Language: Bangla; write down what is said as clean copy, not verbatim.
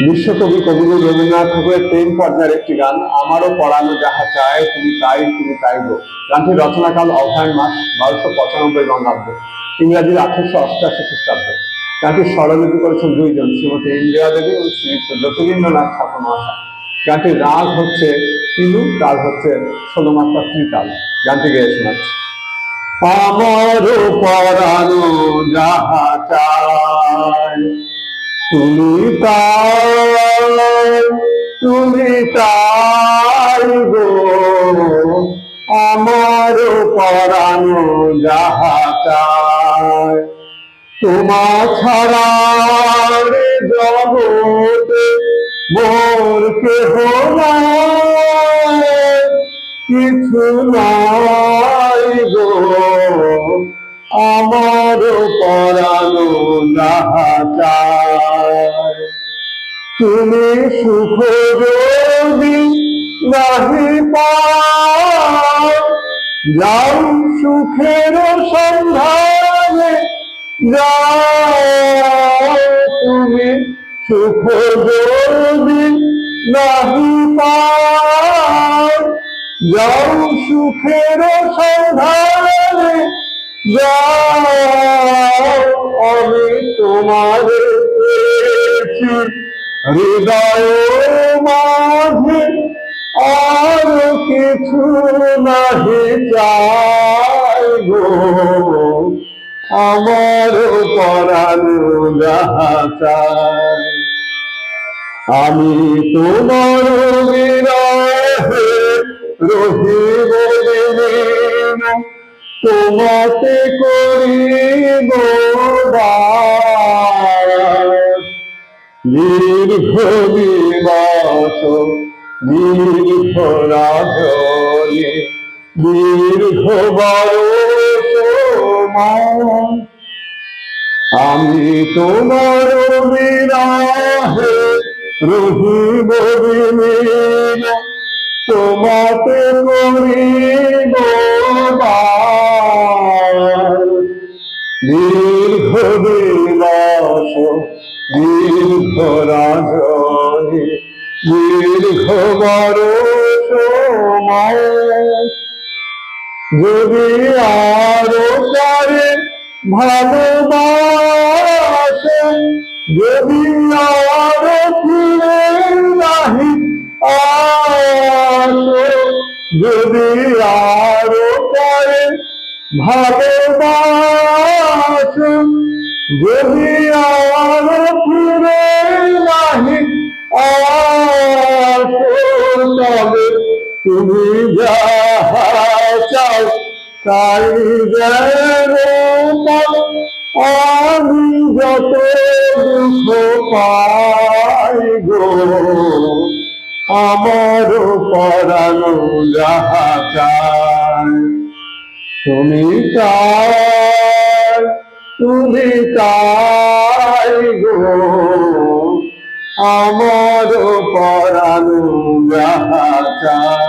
বিশ্বকবি কবিগুরু রবীন্দ্রনাথ ঠাকুরের প্রেম পর্যায়ের একটি গান, আমারও পরানো যাহা চায় তুমি তাই তুমি তাই গো। গানটির রচনাকাল অগ্রহায়ণ মাস 1295 বঙ্গাব্দ, ইংরাজির 1888 খ্রিস্টাব্দ। গানটির স্বরলিপি করেছেন দুইজন, শ্রীমতী ইন্দিরা দেবী ও শ্রীযুক্ত জ্যোতিরিন্দ্রনাথ ঠাকুর মহাশয়। গানটির রাগ হচ্ছে তিলু, তাল হচ্ছে 16 মাত্রা ত্রিতাল। গানটি গেয়ে শোনাচ্ছি। আমারও পরানো যাহা চায় তুমি তাই গো, আমার পরানো যাহা চায় তোমা ছাড়া রে জগতে মোর কেহ নাই, কিছু নাই গো, আমার পরানো যাহা চায় তুমি সুখ যদি নাহি পাও, যাও সুখের সন্ধানে যাও, তুমি সুখ যদি নাহি পাও, যাও সুখের সন্ধানে যাও, আমি তোমারে পেয়েছি হৃদয় মাঝে, আর কিছু নাহি চাই গো, আমার পরানো যাহা চায়। আমি তোমার বিরহে রহিব দিন, তোমাতে করিব বাস, দীর্ঘ দিবস দীর্ঘ রাজনী দীর্ঘ বরষ মাস, আমি তোমার বিরহে রহিব দিন, তোমাতে করিব বাস, দীর্ঘ দিবস দীর্ঘ রাজনী দীর্ঘ বরষ মাস, যদি আরো পারে ভালোবাসে, যদি আরো ফিরে নাহি আসে, যদি আরো পারে ভালোবাসে, যদি আরো ফিরে নাহি আসে, তবে তুমি যাহা চাও তাই যেন পাও, আমি যত দুঃখ পাই গো, আমার পরানো যাহা চায় তুমি তাই গো, আমার পরানো যাহা চায়।